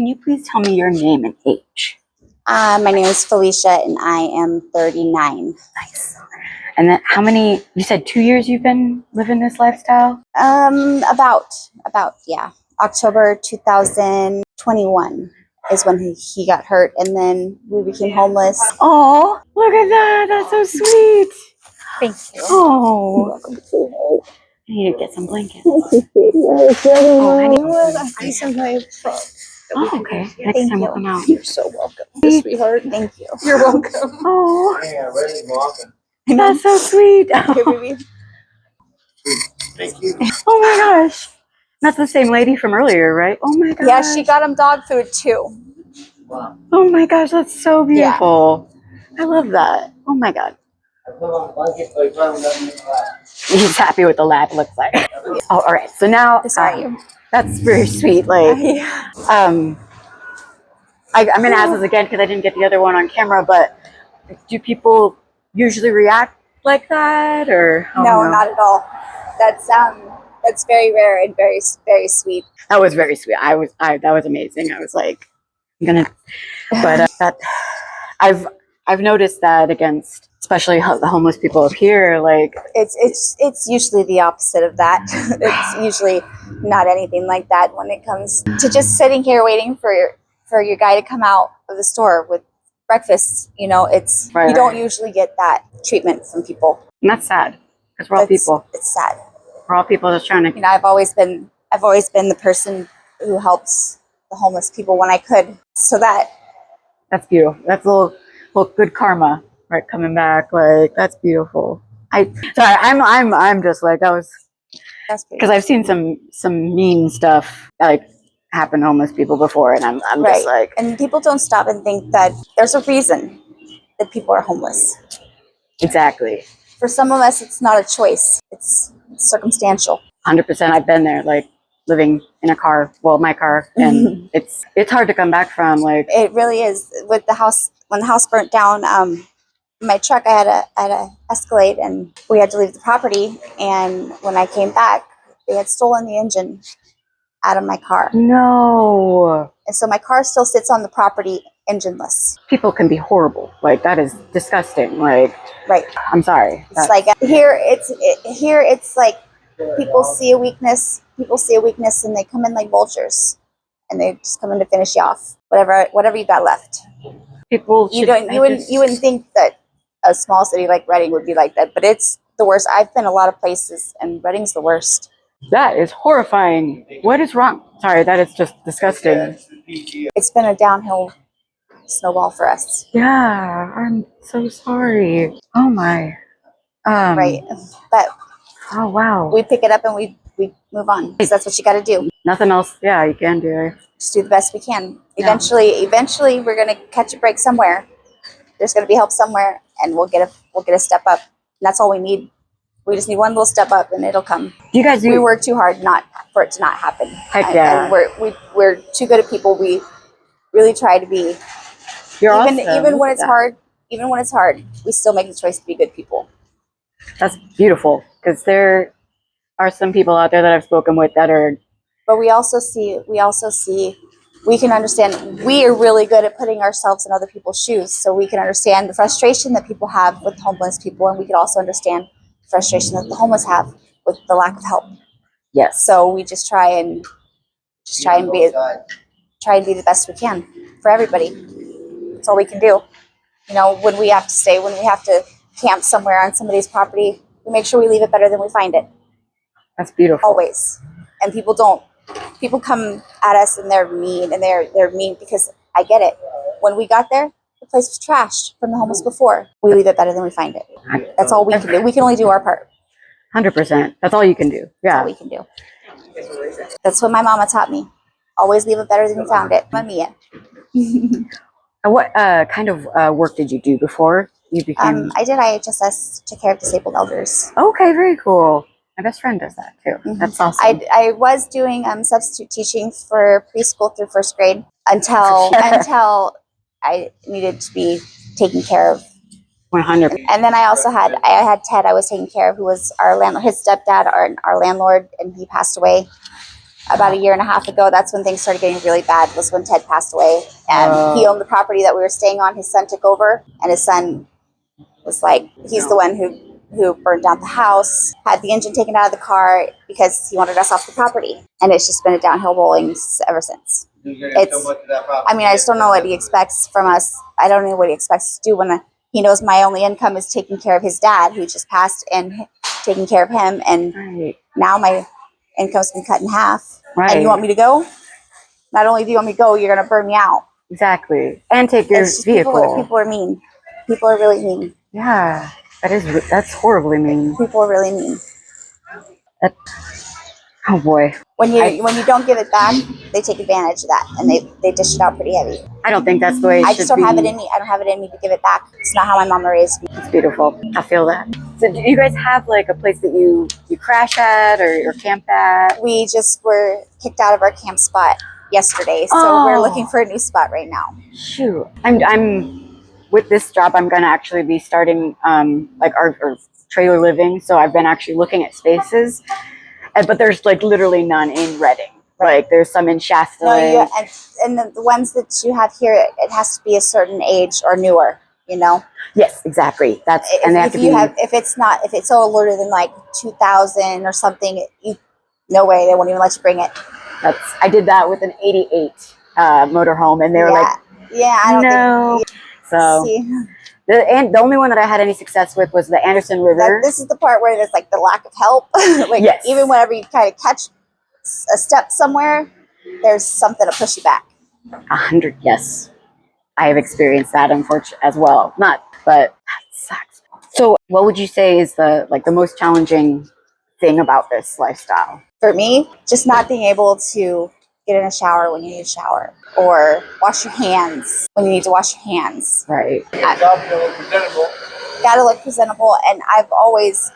can you please tell me your name and age? My name is Felicia, and I am 39. Nice. And then how many, you said 2 years you've been living this lifestyle? About, yeah. October 2021 is when he got hurt, and then we became homeless. Oh, look at that. That's so sweet. Thank you. Oh. I need to get some blankets. Oh, okay. Next time we'll come out. You're so welcome, sweetheart. Thank you. You're welcome. Oh, that's so sweet. Oh. Thank you. Oh my gosh. That's the same lady from earlier, right? Oh my gosh. Yeah, she got him dog food too. Wow. Oh my gosh, that's so beautiful. Yeah. I love that. Oh my God. He's happy with the lab looks like. Oh, all right. So now, that's very sweet. Like, I'm gonna ask this again because I didn't get the other one on camera. But do people usually react like that, or no, not at all? That's very rare and very, very sweet. That was very sweet. That was amazing. I was like, I'm gonna, but that I've noticed that against, especially the homeless people up here, like it's usually the opposite of that. It's usually not anything like that when it comes to just sitting here waiting for your guy to come out of the store with breakfast. You know, you don't usually get that treatment from people, and that's sad because we're all people. It's sad. We're all people just trying to. You know, I've always been the person who helps the homeless people when I could. So that's beautiful. That's a little good karma. Right, coming back, like that's beautiful. I'm just like, that was, because I've seen some mean stuff like happen to homeless people before, and I'm just like, and people don't stop and think that there's a reason that people are homeless. Exactly. For some of us, it's not a choice; it's circumstantial. 100%. I've been there, like living in a car, well, my car, and it's hard to come back from. Like it really is. With the house, when the house burnt down, my truck, I had a Escalade, and we had to leave the property. And when I came back, they had stolen the engine out of my car. No. And so my car still sits on the property, engineless. People can be horrible. Like that is disgusting. Like, right. I'm sorry. It's like here it's like people see a weakness, and they come in like vultures, and they just come in to finish you off. Whatever you got left. People you wouldn't think that a small city like Reading would be like that, but it's the worst. I've been a lot of places, and Reading's the worst. That is horrifying. What is wrong? Sorry, that is just disgusting. It's been a downhill snowball for us. Yeah, I'm so sorry. Oh my. Right, but oh wow. We pick it up and we move on, because that's what you got to do. Nothing else. Yeah, you can do. Just do the best we can. Eventually, we're gonna catch a break somewhere. There's gonna be help somewhere, and we'll get a step up. And that's all we need. We just need one little step up, and it'll come. You guys, we work too hard for it to not happen. Heck yeah. And we're too good at people. We really try to be. Even when it's hard, we still make the choice to be good people. That's beautiful, because there are some people out there that I've spoken with that are. But we also see. We can understand. We are really good at putting ourselves in other people's shoes, so we can understand the frustration that people have with homeless people, and we can also understand the frustration that the homeless have with the lack of help. Yes. So we just try and be the best we can for everybody. That's all we can do. You know, when we have to camp somewhere on somebody's property, we make sure we leave it better than we find it. That's beautiful. Always. And people don't. People come at us and they're mean, and they're mean because I get it. When we got there, the place was trashed from the homeless before. We leave it better than we find it. That's all we can do. We can only do our part. 100%. That's all you can do. Yeah. That's all we can do. That's what my mama taught me. Always leave it better than you found it. Mamiya. What kind of work did you do before you became? I did IHSS, took care of disabled elders. Okay, very cool. My best friend does that too. Mm-hmm. That's awesome. I was doing substitute teaching for preschool through first grade until I needed to be taken care of. 100. And then I had Ted I was taking care of, who was our landlord, his stepdad, our landlord, and he passed away about a year and a half ago, that's when things started getting really bad, was when Ted passed away. And he owned the property that we were staying on. His son took over, and his son was like, he's the one who burned down the house, had the engine taken out of the car because he wanted us off the property. And it's just been a downhill rolling ever since. I mean, I just don't know what he expects from us. I don't know what he expects us to do when he knows my only income is taking care of his dad, who just passed, and taking care of him. And now my income's been cut in half. And you want me to go? Not only do you want me to go, you're going to burn me out. Exactly. And take your vehicle. People are mean. People are really mean. Yeah, that's horribly mean. People are really mean. Oh boy. When you don't give it back, they take advantage of that, and they dish it out pretty heavy. I don't think that's the way it should be. I just don't have it in me. I don't have it in me to give it back. It's not how my mama raised me. It's beautiful. I feel that. So do you guys have like a place that you crash at or camp at? We just were kicked out of our camp spot yesterday, so we're looking for a new spot right now. Shoot. I'm with this job, I'm going to actually be starting like our trailer living. So I've been actually looking at spaces, but there's like literally none in Reading. Like there's some in Shasta. No, and the ones that you have here, it has to be a certain age or newer, you know? Yes, exactly. That's and if it's older than like 2000 or something, no way, they won't even let you bring it. I did that with an 88 motorhome, and they were like, I don't think. So the only one that I had any success with was the Anderson River. This is the part where there's like the lack of help. Like even whenever you kind of catch a step somewhere, there's something to push you back. 100, yes. I have experienced that, unfortunately, as well. But that sucks. So what would you say is the most challenging thing about this lifestyle? For me, just not being able to get in a shower when you need a shower, or wash your hands when you need to wash your hands. Right. Gotta look presentable, and I've always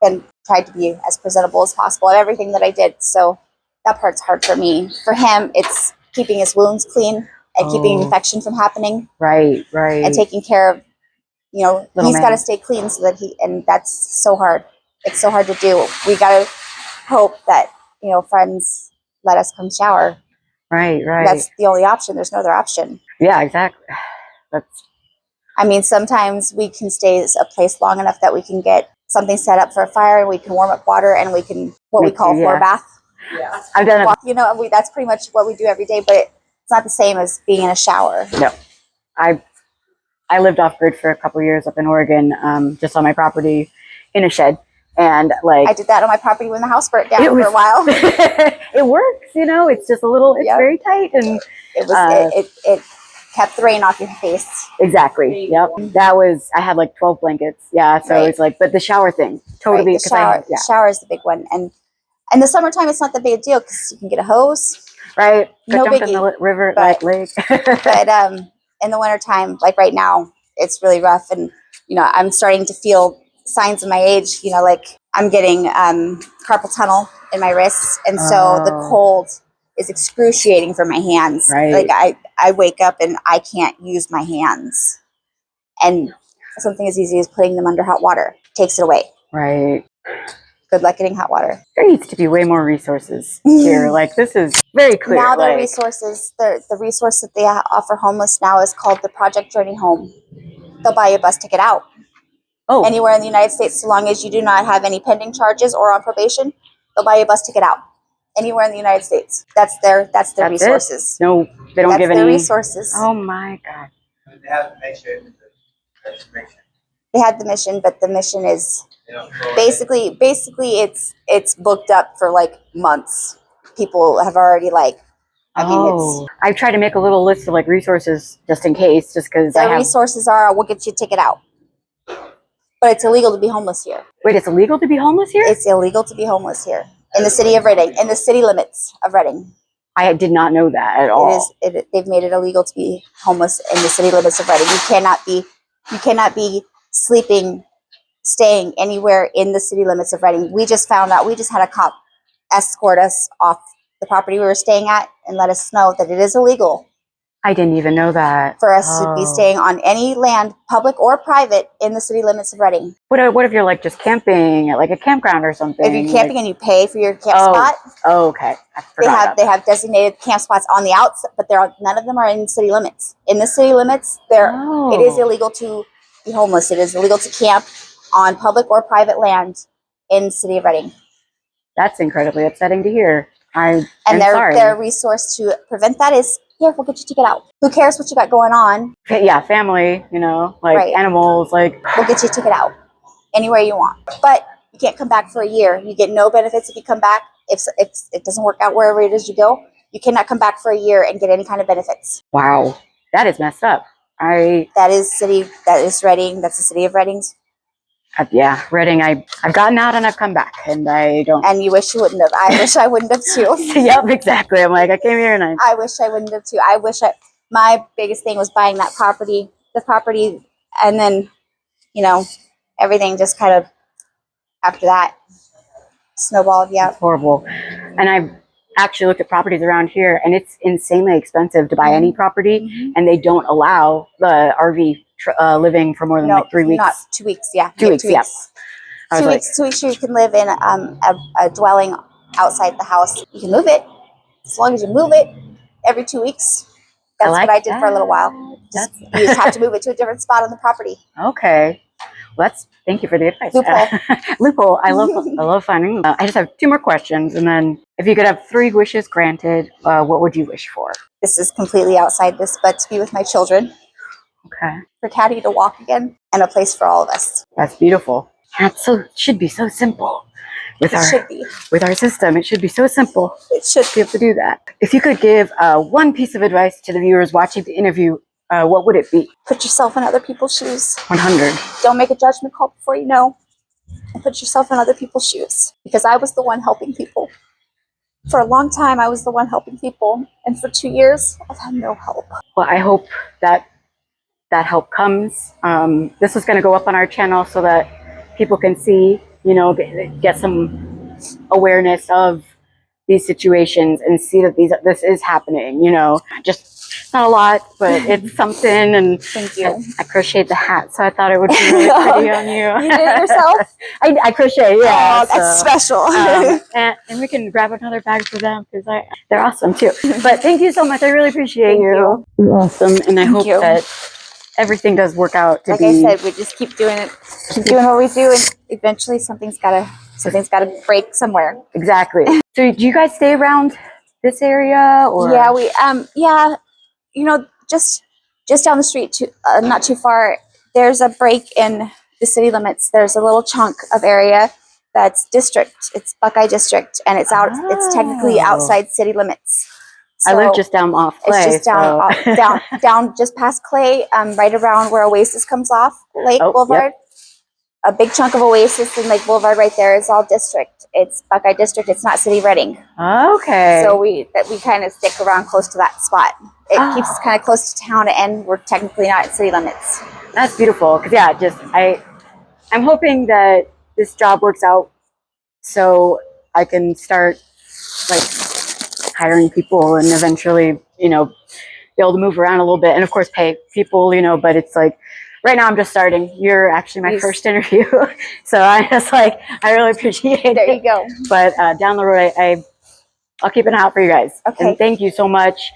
been tried to be as presentable as possible at everything that I did. So that part's hard for me. For him, it's keeping his wounds clean and keeping infection from happening. Right. And taking care of, he's got to stay clean so that and that's so hard. It's so hard to do. We got to hope that, friends let us come shower. Right. That's the only option. There's no other option. Yeah, exactly. I mean, sometimes we can stay a place long enough that we can get something set up for a fire, and we can warm up water, and we can we call floor bath. Yeah, I've done it. That's pretty much what we do every day, but it's not the same as being in a shower. No, I lived off grid for a couple of years up in Oregon, just on my property in a shed. And I did that on my property when the house burnt down for a while. It works, it's just a little, it's very tight, and it kept the rain off your face. Exactly. Yep. I had like 12 blankets. Yeah. So it's like, but the shower thing, totally. The shower is the big one, and in the summertime, it's not the big deal because you can get a hose. Right. No biggie. In the river, lake. But in the wintertime, like right now, it's really rough, and I'm starting to feel signs of my age, like I'm getting carpal tunnel in my wrists, and so the cold is excruciating for my hands. Right. Like I wake up and I can't use my hands, and something as easy as putting them under hot water takes it away. Right. Good luck getting hot water. There needs to be way more resources here. Like this is very clear. Now the resources, the resource that they offer homeless now is called the Project Journey Home. They'll buy you a bus ticket out. Anywhere in the United States, so long as you do not have any pending charges or on probation, they'll buy you a bus ticket out. Anywhere in the United States. That's their resources. No, they don't give any resources. Oh my God. They have the mission. They had the mission, but the mission is basically it's booked up for like months. People have already I've tried to make a little list of like resources just in case, just because resources are we'll get you a ticket out. But it's illegal to be homeless here. Wait, it's illegal to be homeless here? It's illegal to be homeless here in the city of Reading, in the city limits of Reading. I did not know that at all. They've made it illegal to be homeless in the city limits of Reading. You cannot be staying anywhere in the city limits of Reading. We just found out. We just had a cop escort us off the property we were staying at and let us know that it is illegal I didn't even know that. For us to be staying on any land, public or private, in the city limits of Reading. What if you're like just camping at like a campground or something? If you're camping and you pay for your camp spot, okay. I forgot they have designated camp spots on the outside, but none of them are in city limits. In the city limits, it is illegal to be homeless. It is illegal to camp on public or private land in the city of Reading. That's incredibly upsetting to hear. And their resource to prevent that is, here, we'll get your ticket out. Who cares what you got going on? Yeah, family, like animals, like we'll get you a ticket out anywhere you want. But you can't come back for a year. You get no benefits if you come back. If it doesn't work out wherever it is you go, you cannot come back for a year and get any kind of benefits. Wow, that is messed up. That is Reading. That's the city of Reading's. Yeah, Reading. I've gotten out and I've come back, and I don't. And you wish you wouldn't have. I wish I wouldn't have too. Yep, exactly. I'm like, I came here and I wish I wouldn't have too. My biggest thing was buying the property, and then, everything just kind of after that snowballed. Yeah, it's horrible. And I've actually looked at properties around here, and it's insanely expensive to buy any property, and they don't allow the RV living for more than like 3 weeks. Not 2 weeks. Yeah, 2 weeks. Yeah. 2 weeks. 2 weeks. You can live in a dwelling outside the house. You can move it as long as you move it every 2 weeks. That's what I did for a little while. You just have to move it to a different spot on the property. Okay. Well, thank you for the advice. Loophole. Loophole. I love finding. I just have 2 more questions, and then if you could have 3 wishes granted, what would you wish for? This is completely outside this, but to be with my children. Okay. For Caddy to walk again, and a place for all of us. That's beautiful. Should be so simple. With our system, it should be so simple. It should be able to do that. If you could give 1 piece of advice to the viewers watching the interview, what would it be? Put yourself in other people's shoes. 100. Don't make a judgment call before you know. And put yourself in other people's shoes. Because I was the one helping people. For a long time, I was the one helping people. And for 2 years, I've had no help. Well, I hope that help comes. This is going to go up on our channel so that people can see, get some awareness of these situations and see that this is happening. Just not a lot, but it's something. And thank you. I crocheted the hat, so I thought it would be really pretty on you. You did it yourself? I crochet, yeah. Oh, that's special. And we can grab another bag for them because they're awesome too. But thank you so much. I really appreciate you. You're awesome, and I hope that everything does work out. Like I said, we just keep doing it, keep doing what we do, and eventually something's gotta break somewhere. Exactly. So, do you guys stay around this area, or? Yeah, we just down the street, not too far. There's a break in the city limits. There's a little chunk of area that's district. It's Buckeye District, and it's out. It's technically outside city limits. So I live just down off Clay. It's just down just past Clay, right around where Oasis comes off Lake Boulevard. Yep. A big chunk of Oasis and Lake Boulevard right there is all district. It's Buckeye District. It's not City Reading. Okay. So we kind of stick around close to that spot. It keeps us kind of close to town, and we're technically not at city limits. That's beautiful. Because I'm hoping that this job works out so I can start hiring people and eventually, be able to move around a little bit, and of course pay people, but it's like, right now I'm just starting. You're actually my first interview. So I really appreciate it. There you go. But down the road, I'll keep an eye out for you guys. Okay. And thank you so much.